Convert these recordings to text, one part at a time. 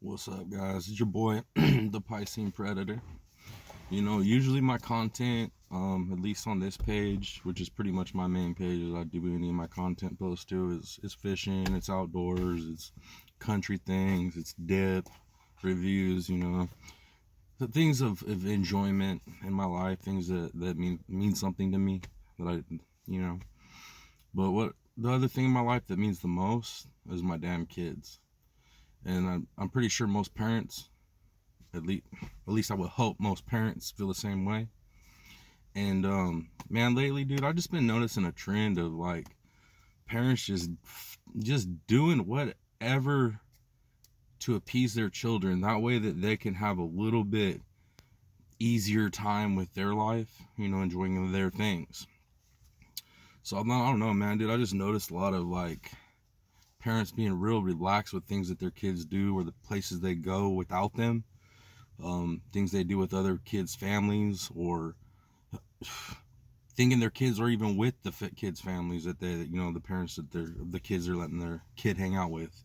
What's up, guys? It's your boy, the Piscine Predator. Usually my content, at least on this page, which is pretty much my main page that I do any of my content posts to, is fishing, it's outdoors, it's country things, it's dip, reviews, the things of enjoyment in my life, things that mean something to me, that you know. But what the other thing in my life that means the most is my damn kids. And I'm pretty sure most parents, at least I would hope most parents feel the same way. And man, lately, dude, I've just been noticing a trend of like parents just doing whatever to appease their children. That way that they can have a little bit easier time with their life, enjoying their things. So I don't know, man, dude. I just noticed a lot of like parents being real relaxed with things that their kids do or the places they go without them. Things they do with other kids' families, or thinking their kids are even with the kids' families that the parents that the kids are letting their kid hang out with.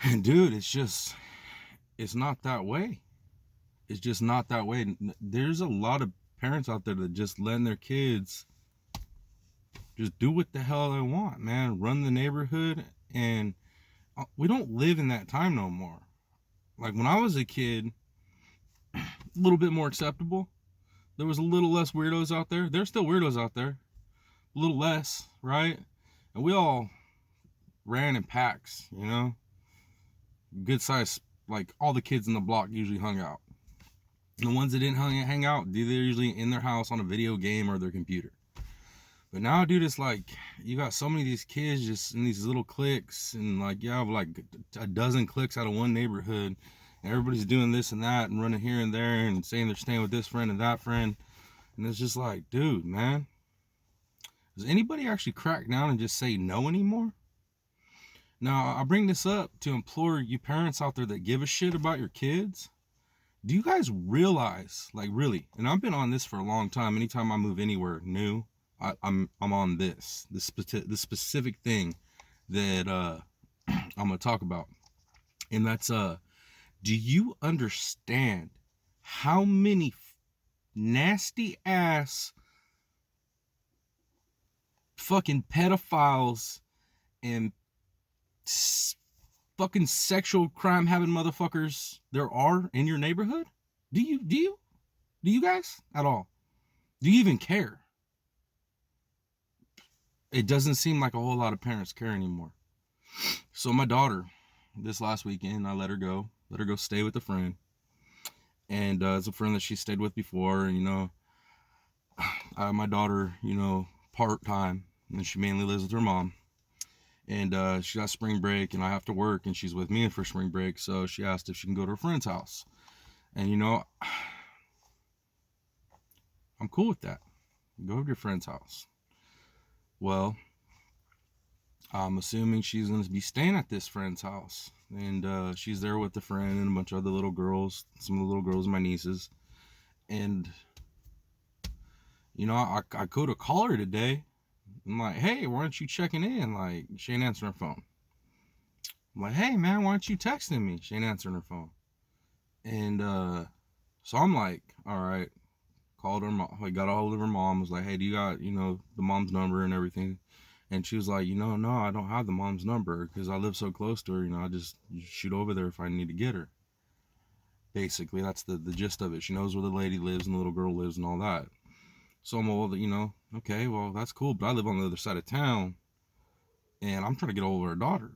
And dude, it's not that way. It's just not that way. There's a lot of parents out there that just letting their kids just do what the hell they want, man. Run the neighborhood, and we don't live in that time no more. Like when I was a kid, a little bit more acceptable. There was a little less weirdos out there. There's still weirdos out there. A little less, right? And we all ran in packs, Good size, like all the kids in the block usually hung out. And the ones that didn't hang out, they're usually in their house on a video game or their computer. But now, dude, it's like you got so many of these kids just in these little cliques, and like you have like a dozen cliques out of one neighborhood. Everybody's doing this and that and running here and there and saying they're staying with this friend and that friend. And it's just like, dude, man, does anybody actually crack down and just say no anymore? Now, I bring this up to implore you parents out there that give a shit about your kids. Do you guys realize, like really, and I've been on this for a long time. Anytime I move anywhere new, I'm on this specific thing that I'm gonna talk about. And that's do you understand how many nasty ass fucking pedophiles and fucking sexual crime having motherfuckers there are in your neighborhood? Do you guys at all? Do you even care? It doesn't seem like a whole lot of parents care anymore. So my daughter, this last weekend, I let her go stay with a friend. And it's a friend that she stayed with before. And, my daughter, part-time, and she mainly lives with her mom. And she got spring break, and I have to work, and she's with me for spring break. So she asked if she can go to her friend's house. And, I'm cool with that. Go to your friend's house. Well, I'm assuming she's going to be staying at this friend's house. And she's there with a friend and a bunch of other little girls. Some of the little girls, my nieces. And, I go to call her today. I'm like, hey, why aren't you checking in? Like, she ain't answering her phone. I'm like, hey, man, why aren't you texting me? She ain't answering her phone. And so I'm like, all right. Called her mom. I got a hold of her mom. Was like, hey, do you got, the mom's number and everything? And she was like, no, I don't have the mom's number because I live so close to her. I just shoot over there if I need to get her. Basically, that's the gist of it. She knows where the lady lives and the little girl lives and all that. So I'm all, okay, well, that's cool. But I live on the other side of town and I'm trying to get over her daughter.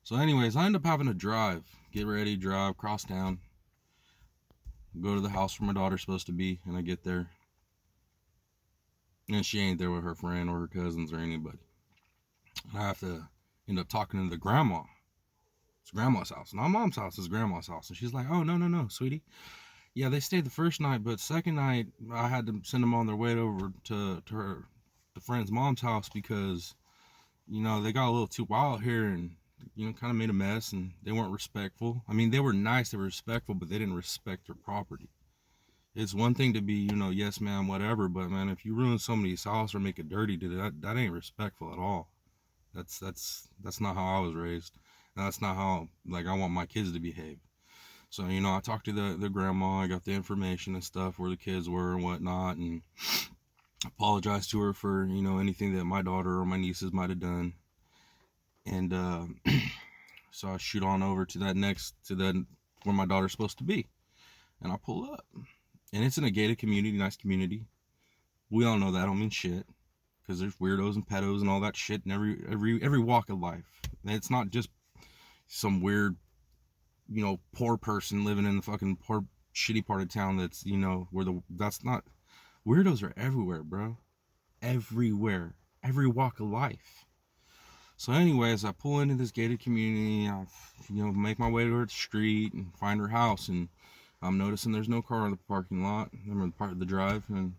So anyways, I end up having to get ready, drive, cross town, go to the house where my daughter's supposed to be. And I get there. And she ain't there with her friend or her cousins or anybody. And I have to end up talking to the grandma. It's grandma's house. Not mom's house, it's grandma's house. And she's like, oh, no, sweetie. Yeah, they stayed the first night, but second night, I had to send them on their way over to the friend's mom's house because, they got a little too wild here and, kind of made a mess and they weren't respectful. I mean, they were nice, they were respectful, but they didn't respect their property. It's one thing to be, yes, ma'am, whatever, but man, if you ruin somebody's house or make it dirty, dude, that ain't respectful at all. That's not how I was raised. And that's not how, like, I want my kids to behave. So, you know, I talked to the grandma. I got the information and stuff where the kids were and whatnot, and apologized to her for, you know, anything that my daughter or my nieces might have done. And so I shoot on over to that where my daughter's supposed to be, and I pull up, and it's in a gated community, nice community. We all know that don't mean shit, because there's weirdos and pedos and all that shit in every walk of life. And it's not just some weird, you know, poor person living in the fucking poor shitty part of town that's, you know, that's not, weirdos are everywhere, bro. Everywhere. Every walk of life. So anyways, I pull into this gated community, I, you know, make my way to her street and find her house, and I'm noticing there's no car in the parking lot, I'm in part of the drive, and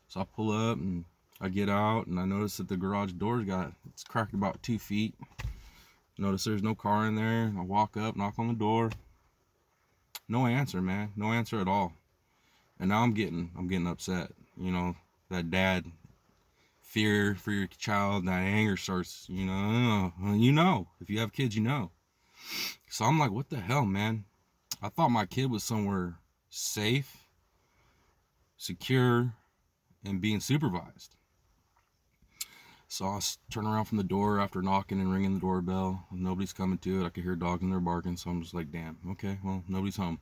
so I pull up and I get out, and I notice that the garage door's it's cracked about 2 feet. Notice there's no car in there. I walk up, knock on the door. No answer, man. No answer at all. And now I'm getting upset. You know, that dad fear for your child, that anger starts, you know, if you have kids, you know. So I'm like, what the hell, man? I thought my kid was somewhere safe, secure, and being supervised. So I turn around from the door after knocking and ringing the doorbell. Nobody's coming to it. I could hear dogs in there barking, so I'm just like, damn, okay, well, nobody's home.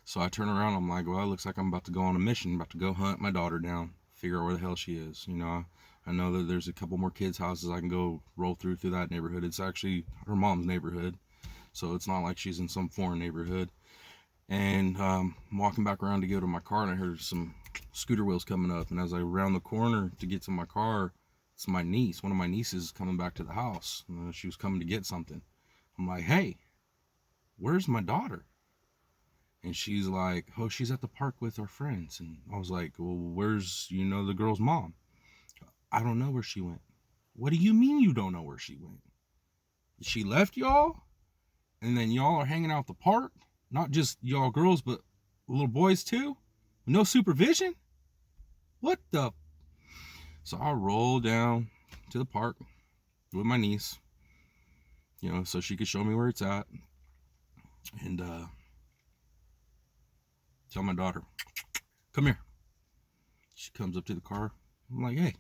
So I turn around, I'm like, well, it looks like I'm about to go on a mission, about to go hunt my daughter down, figure out where the hell she is. You know, I know that there's a couple more kids' houses I can go roll through that neighborhood. It's actually her mom's neighborhood, so it's not like she's in some foreign neighborhood. And I'm walking back around to go to my car, and I heard some scooter wheels coming up. And as I round the corner to get to my car, it's my niece, one of my nieces, coming back to the house. She was coming to get something. I'm like, hey, where's my daughter? And she's like, oh, she's at the park with her friends. And I was like, well, where's, you know, the girl's mom? I don't know where she went. What do you mean you don't know where she went? She left y'all? And then y'all are hanging out at the park? Not just y'all girls, but little boys too? No supervision? What the? So I roll down to the park with my niece, you know, so she could show me where it's at. And tell my daughter, come here. She comes up to the car. I'm like, hey,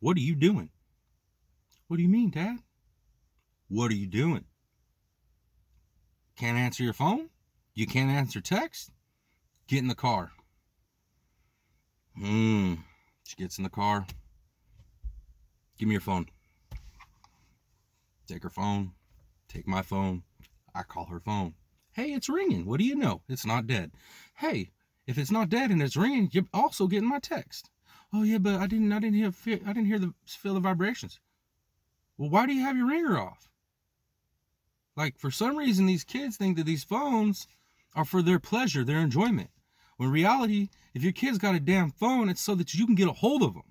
what are you doing? What do you mean, Dad? What are you doing? Can't answer your phone? You can't answer text? Get in the car. She gets in the car. Give me your phone. Take her phone. Take my phone. I call her phone. Hey, it's ringing. What do you know? It's not dead. Hey, if it's not dead and it's ringing, you're also getting my text. Oh yeah, but I didn't feel the vibrations. Well, why do you have your ringer off? Like, for some reason, these kids think that these phones are for their pleasure, their enjoyment. When in reality, if your kid's got a damn phone, it's so that you can get a hold of them.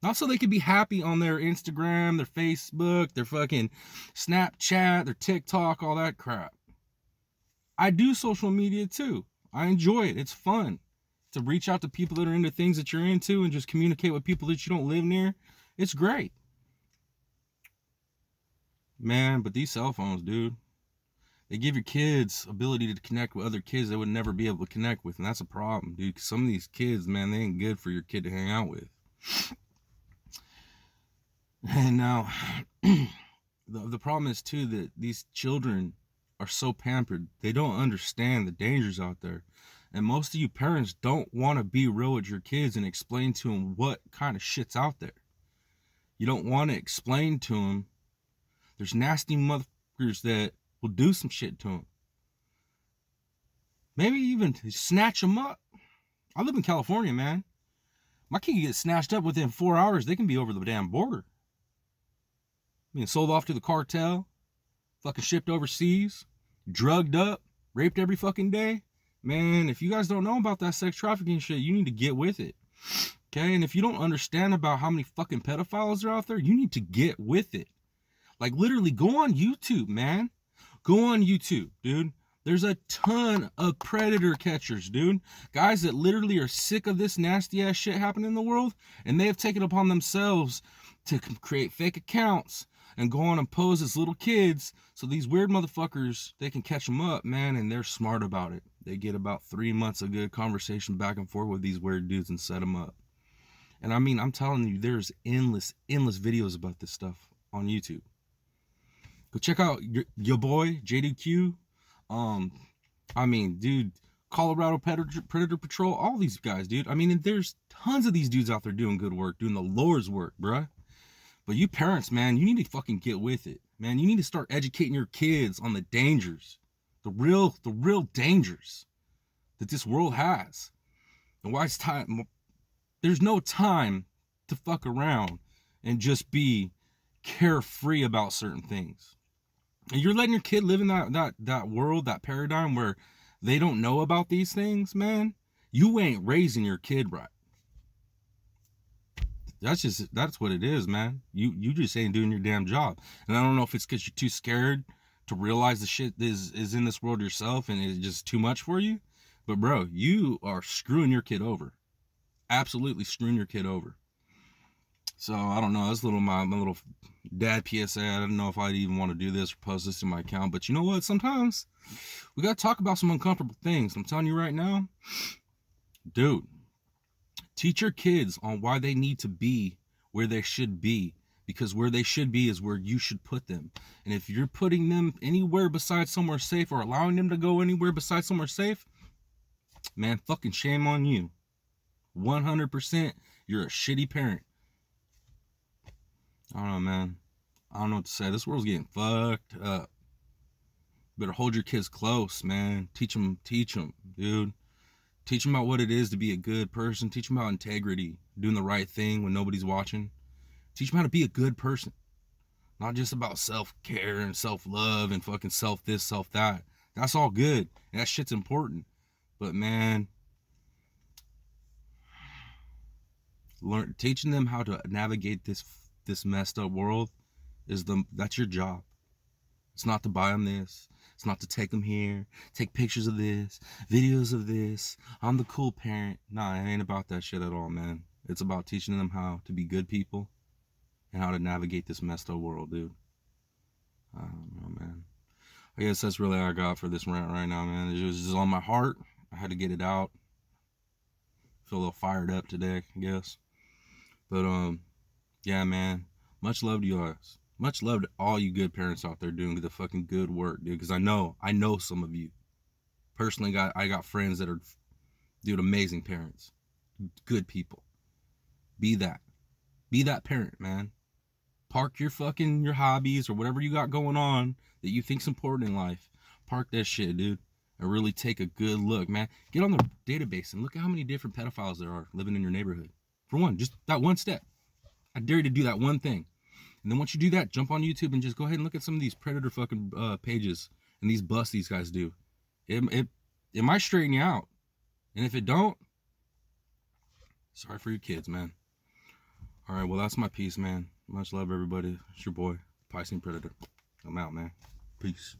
Not so they can be happy on their Instagram, their Facebook, their fucking Snapchat, their TikTok, all that crap. I do social media too. I enjoy it. It's fun to reach out to people that are into things that you're into and just communicate with people that you don't live near. It's great. Man, but these cell phones, dude, they give your kids ability to connect with other kids they would never be able to connect with, and that's a problem, dude. Some of these kids, man, they ain't good for your kid to hang out with. And now, the problem is, too, that these children are so pampered, they don't understand the dangers out there. And most of you parents don't want to be real with your kids and explain to them what kind of shit's out there. You don't want to explain to them there's nasty motherfuckers that will do some shit to them. Maybe even snatch them up. I live in California, man. My kid can get snatched up within 4 hours. They can be over the damn border. Being sold off to the cartel. Fucking shipped overseas. Drugged up. Raped every fucking day. Man, if you guys don't know about that sex trafficking shit, you need to get with it. Okay? And if you don't understand about how many fucking pedophiles are out there, you need to get with it. Like, literally, go on YouTube, man. Go on YouTube, dude. There's a ton of predator catchers, dude. Guys that literally are sick of this nasty-ass shit happening in the world, and they have taken upon themselves to create fake accounts, and go on and pose as little kids so these weird motherfuckers, they can catch them up, man, and they're smart about it. They get about 3 months of good conversation back and forth with these weird dudes and set them up. And I mean, I'm telling you, there's endless videos about this stuff on YouTube. Go check out your boy, JDQ. I mean, dude, Colorado Predator Patrol, all these guys, dude. I mean, and there's tons of these dudes out there doing good work, doing the Lord's work, bruh. But you parents, man, you need to fucking get with it. Man, you need to start educating your kids on the dangers. The real dangers that this world has. And why it's time. There's no time to fuck around and just be carefree about certain things. And you're letting your kid live in that world, that paradigm where they don't know about these things, man. You ain't raising your kid right. That's what it is, man. You just ain't doing your damn job. And I don't know if it's because you're too scared to realize the shit is in this world yourself and it's just too much for you. But bro, you are screwing your kid over. Absolutely screwing your kid over. So I don't know. That's my little dad PSA. I don't know if I'd even want to do this or post this in my account. But you know what? Sometimes we got to talk about some uncomfortable things. I'm telling you right now, dude, teach your kids on why they need to be where they should be. Because where they should be is where you should put them. And if you're putting them anywhere besides somewhere safe or allowing them to go anywhere besides somewhere safe, man, fucking shame on you. 100%, you're a shitty parent. I don't know, man. I don't know what to say. This world's getting fucked up. Better hold your kids close, man. Teach them, dude. Teach them about what it is to be a good person. Teach them about integrity, doing the right thing when nobody's watching. Teach them how to be a good person. Not just about self-care and self-love and fucking self-this, self-that. That's all good. And that shit's important. But, man, teaching them how to navigate this messed up world that's your job. It's not to buy them this. It's not to take them here, take pictures of this, videos of this. I'm the cool parent. Nah, it ain't about that shit at all, man. It's about teaching them how to be good people and how to navigate this messed up world, dude. I don't know, man. I guess that's really all I got for this rant right now, man. It was just on my heart. I had to get it out. Feel a little fired up today, I guess. But, yeah, man. Much love to you guys. Much love to all you good parents out there doing the fucking good work, dude. Because I know some of you. Personally, I got friends that are, dude, amazing parents. Good people. Be that. Be that parent, man. Park your hobbies or whatever you got going on that you think's important in life. Park that shit, dude. And really take a good look, man. Get on the database and look at how many different pedophiles there are living in your neighborhood. For one, just that one step. I dare you to do that one thing. And then once you do that, jump on YouTube and just go ahead and look at some of these predator fucking pages and these busts these guys do. It might straighten you out. And if it don't, sorry for your kids, man. All right, well, that's my piece, man. Much love, everybody. It's your boy, Piscean Predator. I'm out, man. Peace.